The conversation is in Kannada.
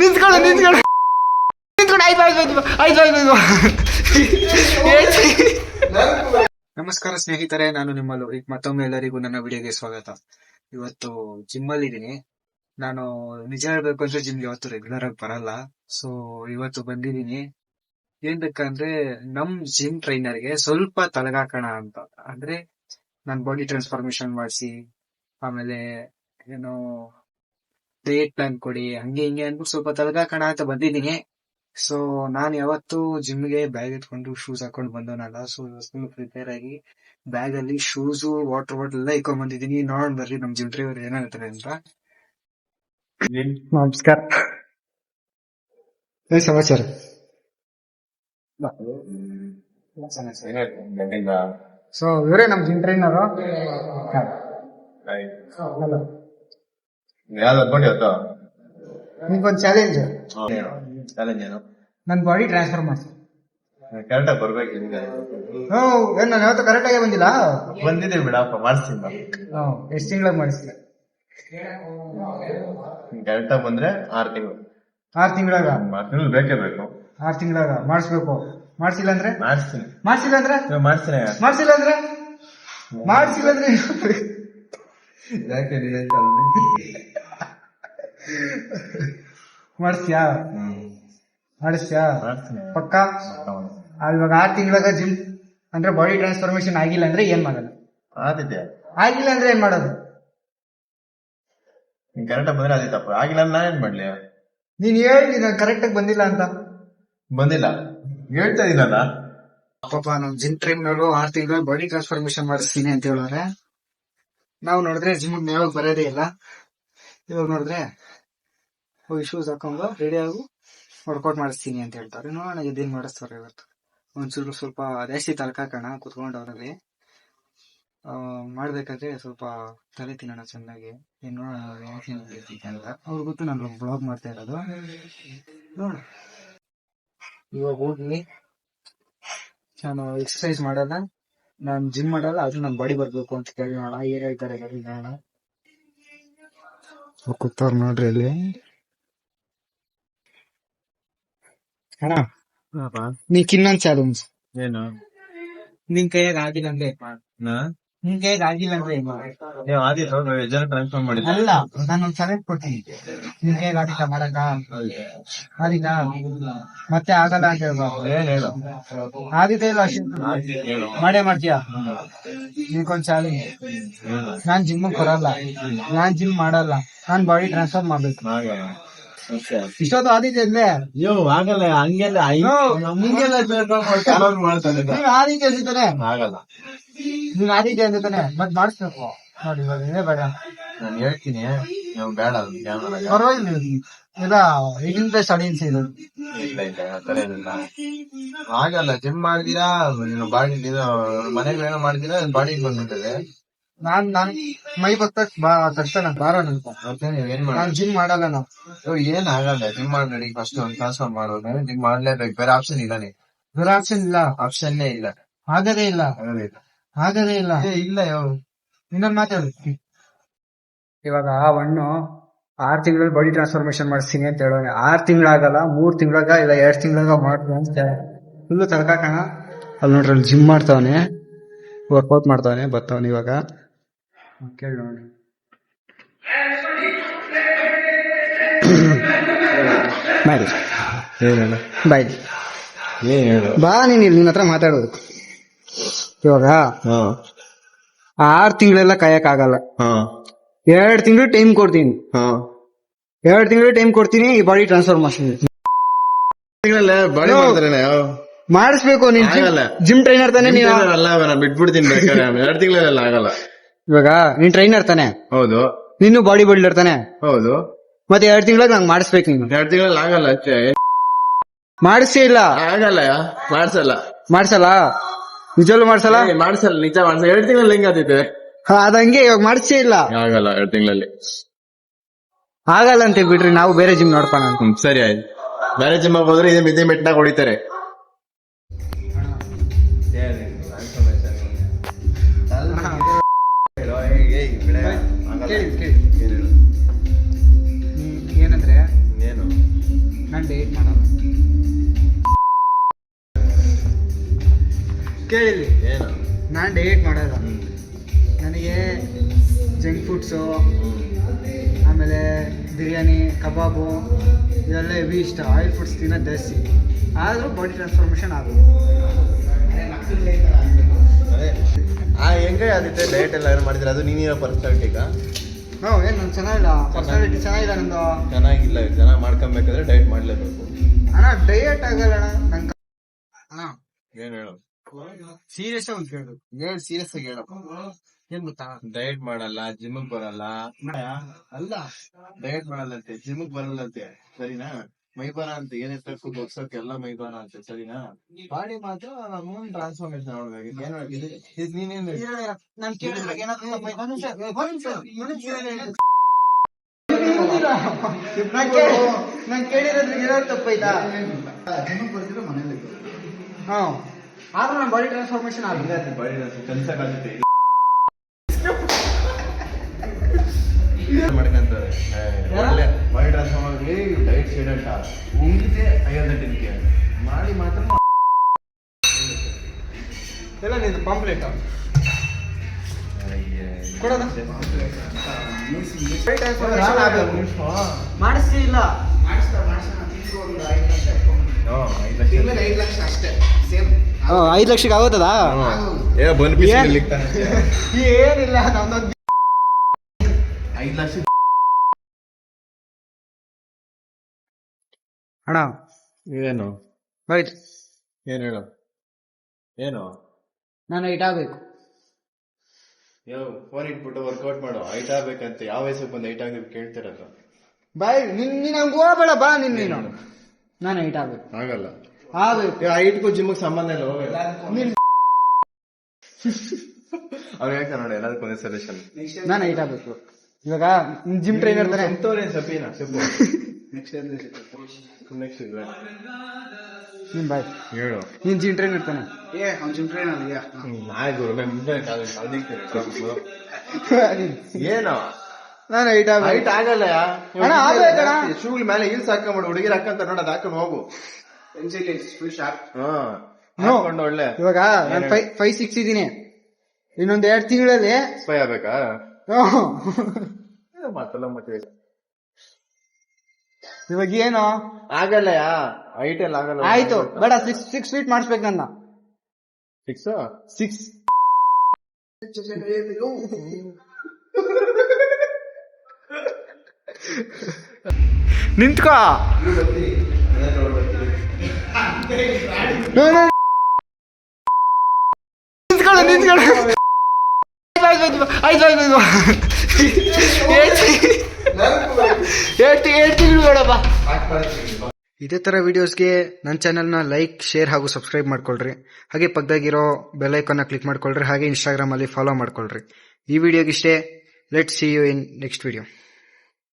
ನಿಂತ್ಕೊಳ್ಳು ನಿಂತ್ಕೊಳ್ಳು ನಿಂತ್ಕೊಂಡು ಆಯ್ತು. ನಮಸ್ಕಾರ ಸ್ನೇಹಿತರೆ, ನಾನು ನಿಮ್ಮ ಲೋಹಿತ್. ಮತ್ತೊಮ್ಮೆ ಎಲ್ಲರಿಗೂ ನನ್ನ ವಿಡಿಯೋಗೆ ಸ್ವಾಗತ. ಇವತ್ತು ಜಿಮ್ ಅಲ್ಲಿ ಇದೀನಿ. ನಾನು ನಿಜ ಹೇಳ್ಬೇಕು ಅಂದ್ರೆ ಜಿಮ್ಗೆ ಇವತ್ತು ರೆಗ್ಯುಲರ್ ಆಗಿ ಬರಲ್ಲ. ಸೊ ಇವತ್ತು ಬಂದಿದ್ದೀನಿ. ಏನ್ ಬೇಕಂದ್ರೆ ನಮ್ ಜಿಮ್ ಟ್ರೈನರ್ಗೆ ಸ್ವಲ್ಪ ತಲೆಗಾಕೋಣ ಅಂತ. ಅಂದ್ರೆ ನನ್ ಬಾಡಿ ಟ್ರಾನ್ಸ್ಫಾರ್ಮೇಶನ್ ಮಾಡಿಸಿ, ಆಮೇಲೆ ಏನೋ ಡಯಟ್ ಪ್ಲಾನ್ ಕೊಡಿ, ಹಂಗೆ ಹಿಂಗೆ ಅಂದ್ಬಿಟ್ಟು ಸ್ವಲ್ಪ ತಲೆಗಾಕೋಣ ಅಂತ ಬಂದಿದ್ದೀನಿ. ಸೊ ನಾನು ಯಾವತ್ತು ಜಿಮ್ಗೆ ಬ್ಯಾಗ್ ಎತ್ಕೊಂಡು ಶೂಸ್ ಹಾಕೊಂಡು ಬಂದವನಲ್ಲ. ಸೊ ಫುಲ್ ಪ್ರಿಪೇರ್ ಆಗಿ ಬ್ಯಾಗ್ ಅಲ್ಲಿ ಶೂಸು, ವಾಟರ್ ಬಾಟಲ್ ಎಲ್ಲ ಇಟ್ಕೊಂಡ್ ಬಂದಿದ್ದೀನಿ. ನೋಡ್ ಬರ್ರಿ ನಮ್ ಜಿಮ್ ಡ್ರೈವರ್ ಏನಾಗ್ತಾರೆ ಅಂತ. ನಮಸ್ಕಾರ, ಏನ್ ಸಮಾಚಾರ? ಸೊ ಇವರೇ ನಮ್ ಜಿಮ್ ಟ್ರೈನರು. ನಿಮ್ಗೊಂದು ಚಾಲೆಂಜ್. ನನ್ ಬಾಡಿ ಟ್ರಾನ್ಸ್ಫರ್ ಮಾಡ್ಸಿ. ಕರೆಕ್ಟಾಗಿ ಬರ್ಬೇಕು. ಏನ್ ನಾನು ಯಾವತ್ತೂ ಕರೆಕ್ಟ್ ಆಗೇ ಬಂದಿಲ್ಲ. ಬಂದಿದ್ದೀವಿ ಬಿಡಪ್ಪ, ಮಾಡಿಸ್ತೀನಿ. ಎಷ್ಟು ತಿಂಗಳಾಗ ಮಾಡಿಸ್ತೀನಿ? ಕರೆಕ್ಟಾಗಿ ಬಂದ್ರೆ 6 ತಿಂಗಳು. 6 ತಿಂಗಳಾಗ? 6 ತಿಂಗಳು ಬೇಕೇ ಬೇಕು. 6 ತಿಂಗಳಾಗ ಮಾಡಿಸ್ಬೇಕು. ಮಾಡ್ಸಿಲ್ಲ ಅಂದ್ರೆ? ಮಾಡಿಸ್ತೀನಿ. ಮಾಡ್ಸಿಲ್ಲ ಅಂದ್ರೆ? ಮಾಡಿಸ್ತೀನಿ. ಮಾಡ್ಸಿಲ್ಲ ಅಂದ್ರೆ? ಮಾಡ್ಸಿಲ್ಲ ಅಂದ್ರೆ ಯಾಕೆ ಮಾಡಿಸ್ತೀಯಾ? ಮಾಡಿಸ್ತೀಯಾ? ಮಾಡಿಸ್ತೀನಿ ಪಕ್ಕ? ಇವಾಗ 6 ತಿಂಗಳಾಗ ಜಿಮ್ ಅಂದ್ರೆ ಬಾಡಿ ಟ್ರಾನ್ಸ್ಫಾರ್ಮೇಶನ್ ಆಗಿಲ್ಲ ಅಂದ್ರೆ ಏನ್ ಮಾಡೋದು? ಆದಿತ್ಯ ಆಗಿಲ್ಲ ಅಂದ್ರೆ ಏನ್ ಮಾಡೋದು? ನೀನ್ ಕರೆಕ್ಟಾಗಿ ಬಂದ್ರೆ ಅದೇ ತಪ್ಪು. ಆಗಿಲ್ಲ ನಾ ಏನ್ ಮಾಡ್ಲಿ? ನೀನ್ ಹೇಳಿ ನಾನು ಕರೆಕ್ಟ್ ಆಗಿ ಬಂದಿಲ್ಲ ಅಂತ. ಬಂದಿಲ್ಲ ಹೇಳ್ತಾ ಇದೀನಲ್ಲ. ಪಾಪ ನಮ್ ಜಿಮ್ ಟ್ರೈನರು 6 ತಿಂಗಳು ಬಾಡಿ ಟ್ರಾನ್ಸ್ಫಾರ್ಮೇಶನ್ ಮಾಡಿಸ್ತೀನಿ ಅಂತ ಹೇಳೋರೆ. ನಾವು ನೋಡಿದ್ರೆ ಜಿಮ್ ಯಾವಾಗ ಬರೋದೇ ಇಲ್ಲ. ಇವಾಗ ನೋಡಿದ್ರೆ ಹೋಗಿ ಶೂಸ್ ಹಾಕೊಂಡು ರೆಡಿ ಆಗು, ವರ್ಕೌಟ್ ಮಾಡಿಸ್ತೀನಿ ಅಂತ ಹೇಳ್ತಾರೆ. ನೋಡೋಣ ಇದೇನ್ ಮಾಡಿಸ್ತಾರೆ ಇವತ್ತು. ಒಂಚೂರು ಸ್ವಲ್ಪ ಜಾಸ್ತಿ ತಲ್ಕಾಕೋಣ ಕುತ್ಕೊಂಡವ್ರಲ್ಲಿ. ಮಾಡ್ಬೇಕಾದ್ರೆ ಸ್ವಲ್ಪ ತಲೆ ತಿನ್ನೋಣ ಚೆನ್ನಾಗಿ. ನೋಡೋಣ ಅಂತ ಅವ್ರು ಗೊತ್ತು. ನಾನು ಬ್ಲಾಗ್ ಮಾಡ್ತಾ ಇರೋದು. ನೋಡ ಇವಾಗ ಹೋಗಿ ನಾನು ಎಕ್ಸರ್ಸೈಸ್ ಮಾಡಲ್ಲ, ನಾನು ಜಿಮ್ ಮಾಡಲ್ಲ, ಆದ್ರೂ ನನ್ ಬಾಡಿ ಬರ್ಬೇಕು ಅಂತ ಕೇಳಿ ನೋಡ ಏನ್ ಹೇಳ್ತಾರೆ. ನೋಡೋಣ ಕೂತವ್ರು ನೋಡ್ರಿ ಅಲ್ಲಿ. ಅಣ್ಣ ನೀಕ್ ಇನ್ನೊಂದ್ ಚಾಲೆಂಜ್. ಏನು? ನಿನ್ ಕೈಯಾಗ ಆಗಿಲ್ಲ ಅಂದ್ರೆ ನಿನ್ ಕೈಯಾಗ ಆಗಿಲ್ಲ ಅಂದ್ರೆ ಜನ ಟ್ರಾನ್ಸ್ಫರ್ ಮಾಡಿ ಅಲ್ಲ, ನಾನೊಂದ್ ಚಾಲೆಂಜ್ ಕೊಡ್ತೀನಿ. ನಿನ್ ಕೈಯಾಗ ಆಗಿಲ್ಲ ಮಾಡಕ ಆಗಿಲ್ಲ ಮತ್ತೆ ಆಗಲ್ಲ ಅಂತ ಹೇಳ್ಬಾರ್ದು. ಏನ್ ಹೇಳು? ಆದಿತ್ಯ ಇಲ್ಲ ಮಾಡೇ ಮಾಡ್ತೀಯ. ನಿನ್ಕೊಂದ್ ಚಾಲೆಂಜ್. ನಾನ್ ಜಿಮ್ ಬರಲ್ಲ, ನಾನ್ ಜಿಮ್ ಮಾಡಲ್ಲ, ನಾನ್ ಬಾಡಿ ಟ್ರಾನ್ಸ್ಫರ್ ಮಾಡ್ಬೇಕು. ಇಷ್ಟೊತ್ತು ಆದಿತ್ಯ ಇದ್ಲೆ ಆಗಲ್ಲ. ಹಂಗೆಲ್ಲ ಆದಿತ್ಯ ಅಂತಾನೆ ಆಗಲ್ಲ. ನೀನ್ ಆದಿತ್ಯ ಅಂತಾನೆ ಮತ್ ಮಾಡಿಸ್ಬೇಕು. ನೋಡಿ ಇವಾಗ ನೀನೇ ಬೇಡ ನಾನು ಹೇಳ್ತೀನಿ, ನೀವು ಬೇಡ. ಪರವಾಗಿಲ್ಲ, ಇಲ್ಲ ಈಗಿನ ಆಡಿಯನ್ಸ್ ಇದು. ಆಗಲ್ಲ. ಜಿಮ್ ಮಾಡಿದೀರಾ, ಬಾಡಿ ಮನೆಗೆ ಏನೋ ಮಾಡಿದೀರಾ, ಬಾಡಿ ಬಂದ್ಬಿಟ್ಟಿದೆ. ನಾನ್ ಮೈ ಬರ್ತಕ್ ಕಷ್ಟ ಬಾರೋಣ ಅಂತ. ಏನ್ ನಾನ್ ಜಿಮ್ ಮಾಡಲ್ಲ. ನಾವು ಏನ್ ಆಗಲ್ಲ. ಜಿಮ್ ಮಾಡಿ ಫಸ್ಟ್ ಒಂದು ಟ್ರಾನ್ಸ್ಫರ್ ಮಾಡೋದು. ಜಿಮ್ ಮಾಡ್ಲೇಬೇಕು, ಬೇರೆ ಆಪ್ಷನ್ ಇಲ್ಲ. ಬೇರೆ ಆಪ್ಷನ್ ಇಲ್ಲ, ಆಪ್ಷನ್ನೇ ಇಲ್ಲ. ಆಗದೇ ಇಲ್ಲ, ಆಗದೇ ಇಲ್ಲ. ಇಲ್ಲ ಇನ್ನೊಂದ್ ಮಾತಾಡು. ಇವಾಗ ಹಣ್ಣು 6 ತಿಂಗಳಲ್ಲಿ ಬಾಡಿ ಟ್ರಾನ್ಸ್ಫಾರ್ಮೇಶನ್ ಮಾಡಿಸ್ತೀನಿ ಅಂತ ಹೇಳೋಣ. 6 ತಿಂಗಳಾಗಲ್ಲ, 3 ತಿಂಗಳಾಗ ಇಲ್ಲ 2 ತಿಂಗಳಾಗ ಮಾಡ್ತೀನಿ ಅಂತ ಫುಲ್ಲು ತರ್ಕಾಕಣ. ಅಲ್ಲಿ ನೋಡ್ರಿ ಅಲ್ಲಿ ಜಿಮ್ ಮಾಡ್ತಾವನೆ, ವರ್ಕೌಟ್ ಮಾಡ್ತಾವನೆ, ಬರ್ತಾವನೆ ಇವಾಗ. ಕೇಳಿ ನೋಡಿ. ಬಾಯ್ ಬಾಯ್ ಬಾ, ನೀನ್ ಇಲ್ಲಿ ನಿನ್ನ ಹತ್ರ ಮಾತಾಡೋದು. ಇವಾಗ 6 ತಿಂಗಳೆಲ್ಲ ಕಾಯಕ್ ಆಗಲ್ಲ. 2 ತಿಂಗಳು ಟೈಮ್ ಕೊಡ್ತೀನಿ. 2 ತಿಂಗಳು ಟೈಮ್ ಕೊಡ್ತೀನಿ. ಈ ಬಾಡಿ ಟ್ರಾನ್ಸ್ಫರ್ ಮಾಡಿಸ್ಬೇಕು. ನೀನ್ ಜಿಮ್ ಟ್ರೈನರ್ ತಾನೆ? ನೀನು ಬಿಟ್ಬಿಡ್ತೀನಿ ಬೇಕಾದ್ರೆ. 2 ತಿಂಗಳೆಲ್ಲ ಆಗಲ್ಲ. ಇವಾಗ ನೀನ್ ಟ್ರೈನರ್ ತಾನೆ? ಹೌದು. ನೀನು ಬಾಡಿ ಬಿಲ್ಡರ್ ತಾನೆ? ಹೌದು. ಮತ್ತೆ 2 ತಿಂಗಳಿಗೆ ನಂಗೆ ಮಾಡಿಸ್ಬೇಕು. ನೀನು 2 ತಿಂಗಳಲ್ಲಿ ಆಗಲ್ಲ. ಮಾಡಿಸೇ ಇಲ್ಲ. ಆಗಲ್ಲ, ಮಾಡ್ಸಲ್ಲ. ಮಾಡ್ಸಲ್ಲ? ನಿಜವಲ್ಲೂ ಮಾಡ್ಸಲ್ಲ? ಮಾಡ್ಸಲ್ಲ, ನಿಜ ಮಾಡ್ಸಲ್ಲ. 2 ತಿಂಗಳಲ್ಲಿ ಹೆಂಗ್ ಆತೈತೆ? ಅದಂಗೆ ಇವಾಗ ಮಾಡಿಸೇ ಇಲ್ಲ. ಆಗಲ್ಲ 2 ತಿಂಗಳಲ್ಲಿ. ಆಗಲ್ಲ ಅಂತ ಬಿಡ್ರಿ, ನಾವು ಬೇರೆ ಜಿಮ್ ನೋಡ್ಕೋಣ. ಸರಿ ಆಯ್ತು. ಬೇರೆ ಜಿಮ್ ಹೋದ್ರೆ ಇದೇ ಮೆಟ್ನಾಗ ಹೊಡಿತಾರೆ. ಏನಂದ್ರೆ ಕೇಳಿಲ್ಲಿ, ಏನು ನಾನು ಡಯಟ್ ಮಾಡಲ್ಲ. ನನಗೆ ಜಂಕ್ ಫುಡ್ಸು, ಆಮೇಲೆ ಬಿರಿಯಾನಿ, ಕಬಾಬು ಇದೆಲ್ಲ ಹೆವಿ ಇಷ್ಟ. ಆಯಿಲ್ ಫುಡ್ಸ್ ತಿನ್ನೋದು ಜಾಸ್ತಿ. ಆದರೂ ಬಾಡಿ ಟ್ರಾನ್ಸ್ಫಾರ್ಮೇಷನ್ ಆಗೋದು. ಅದೇ ಹೆಂಗೆ ಆದಿತ್ತೆ ಡಯಟ್ ಎಲ್ಲ ಏನು ಮಾಡಿದ್ರೆ ಅದು ನೀನಿರೋ ಪರ್ಸನಾಲಿಟಿಗ? ಏನು ನಾನು ಚೆನ್ನಾಗಿಲ್ಲ, ಪರ್ಸನಾಲಿಟಿ ಚೆನ್ನಾಗಿಲ್ಲ ನಂದು. ಚೆನ್ನಾಗಿಲ್ಲ, ಚೆನ್ನಾಗಿ ಮಾಡ್ಕೊಬೇಕಾದ್ರೆ ಡಯಟ್ ಮಾಡಲೇಬೇಕು. ಅಣ್ಣ ಡಯಟ್ ಆಗಲ್ಲ ಅಣ್ಣ ನಂಗೆ. ಅಣ್ಣ ಏನು ಹೇಳು, ಸೀರಿಯಸ್ ಆಗಿ ಕೇಳು. ಹೇಳು, ಸೀರಿಯಸ್ ಆಗಿ ಹೇಳಪ್ಪ. ಏನ್ ಗೊತ್ತಾ, ಡಯಟ್ ಮಾಡಲ್ಲ, ಜಿಮ್ಗೆ ಬರಲ್ಲ. ಅಲ್ಲ, ಡಯಟ್ ಮಾಡಲ್ಲಂತೆ, ಜಿಮ್ಗೆ ಬರಲ್ಲಂತೆ, ಸರಿನಾ? ಮೈಬಾರ ಅಂತ ಏನಿರ್ತಕ್ಕೂ ಬಗ್ಸೋಕೆ ಎಲ್ಲ ಮೈಬಾರ ಅಂತ, ಸರಿನಾ? ಬಾಡಿ ಮಾತ್ರ ಮೂನ್ ಟ್ರಾನ್ಸ್ಫಾರ್ಮೇಶನ್ ನೋಡ್ಬೇಕು. ಏನ್ ನೀನೇನ್ ನಾನು ಕೇಳಿದ್ರೆ ನಾನು ಕೇಳಿರೋದ್ರಿಗೆ ಏನಾದ್ರು ತಪ್ಪೈತಾ? ಹಾ, ಆದ್ರೂ ನಮ್ಮ ಬಾಡಿ ಟ್ರಾನ್ಸ್ಫಾರ್ಮೇಶನ್ ಆಗಿದೆ. ಬಾಡಿ ಕಲ್ಸಕ್ಕಾಗುತ್ತೆ ಮಾಡ್ಕೊಂತಾರೆ. ಒಳ್ಳೆ ಬಾಡಿ ಟ್ರಾನ್ಸ್ಫಾರ್ಮ್ ಆಗಿ ಡಯಟ್ ಸ್ಟೂಡೆಂಟ್ ಉಂಗಿದೆ 5 ದಿನಕ್ಕೆ ಮಾಡಿ ಮಾತ್ರ ಎಲ್ಲ ನಿಂದು ಪಾಂಪ್ಲೆಟ್ ಕೊಡೋದ ಮಾಡಿಸ್ತಿಲ್ಲ. 5 ಲಕ್ಷಕ್ಕೆ ಆಗುತ್ತದಾ? ಏನಿಲ್ಲ, ನಮ್ದೊಂದು 5 ಲಕ್ಷ. ಅಣ್ಣ ಏನು ಆಯ್ತು, ಏನ್ ಹೇಳು, ಏನು ನಾನು ಹೈಟ್ ಆಗ್ಬೇಕು. ಫೋನ್ ಇಟ್ಬಿಟ್ಟು ವರ್ಕೌಟ್ ಮಾಡು. ಹೈಟ್ ಆಗ್ಬೇಕಂತ ಯಾವ ವಯಸ್ಸಿಗೆ ಬಂದು ಹೈಟ್ ಆಗಿ ಕೇಳ್ತಿರೋದು? ಬಾಯ್ ನೀನ್ ಹಂಗ ಹೋಗ್ಬೇಡ, ಬಾ ನೀನು. ನಾನು ಹೈಟ್ ಆಗ್ಬೇಕು. ಆಗಲ್ಲ, ಆಗ್ಬೇಕು. ಹೈಟ್ಗೂ ಜಿಮ್ಗೆ ಸಂಬಂಧ ಇಲ್ಲ. ಅವ್ರು ಹೇಳ್ತಾರೆ ನೋಡಿ, ಎಲ್ಲದಕ್ಕೂ ಒಂದೇ ಸೊಲ್ಯೂಷನ್. ನಾನು ಹೈಟ್ ಆಗ್ಬೇಕು. ಇವಾಗ ಜಿಮ್ ಟ್ರೈನರ್ ತಾನೆ. ಸಪಿನಾ ಸೆಪ್ಪು ನೆಕ್ಸ್ಟ್ ನೀನ್ ಬಾಯ್ ಹೇಳು. ನೀನ್ ಜಿಮ್ ಟ್ರೈನರ್ ತಾನೆ? ಜಿಮ್ ಟ್ರೈನರ್ ಏನು? ನಾನು ಹೈಟ್ ಆಗ್ಬೇಕು. ಹೈಟ್ ಆಗಲ್ಲ. ಅಣ್ಣ ಆಗ್ಬೇಕಣ್ಣ. ಶೂಗಳ ಮೇಲೆ ಹೀಲ್ಸ್ ಹಾಕೊಂಡ್ಬಿಡು. ಹುಡುಗಿರ್ ಹಾಕಂತ ನೋಡ, ಅದ್ ಹಾಕೊಂಡು ಹೋಗು. ಹಾಕೊಂಡು ಒಳ್ಳೆ. ಇವಾಗ ನಾನು 5'6" ಇದೀನಿ. ಇನ್ನೊಂದ್ 2 ತಿಂಗಳಲ್ಲಿ ಸ್ಪೈ ಆಗ್ಬೇಕಾ? ಮಾತಲ್ಲ ಮತ್ತೆ ಇವಾಗ ಏನು ಆಗಲ್ಲ. ಹೈಟ್ ಎಲ್ಲ ಆಗಲ್ಲ. ಆಯ್ತು ಬೇಡ, 6 ಫೀಟ್ ಮಾಡಿಸ್ಬೇಕು ನನ್ನ. 6 ನಿಂತ್ಕೋ. ನಿಂತ್ಕೊಳ್ಳ. ಆಯ್ತು ಬೇಡಪ್ಪ. ಇದೇ ತರ ವಿಡಿಯೋಸ್ಗೆ ನನ್ನ ಚಾನೆಲ್ನ ಲೈಕ್, ಶೇರ್ ಹಾಗೂ ಸಬ್ಸ್ಕ್ರೈಬ್ ಮಾಡ್ಕೊಳ್ರಿ. ಹಾಗೆ ಪಕ್ಕದಾಗಿರೋ ಬೆಲ್ ಐಕಾನ್ನ ಕ್ಲಿಕ್ ಮಾಡ್ಕೊಳ್ರಿ. ಹಾಗೆ ಇನ್ಸ್ಟಾಗ್ರಾಮ್ ಅಲ್ಲಿ ಫಾಲೋ ಮಾಡ್ಕೊಳ್ರಿ. ಈ ವಿಡಿಯೋಗಿಷ್ಟೇ. Let's see you in next video.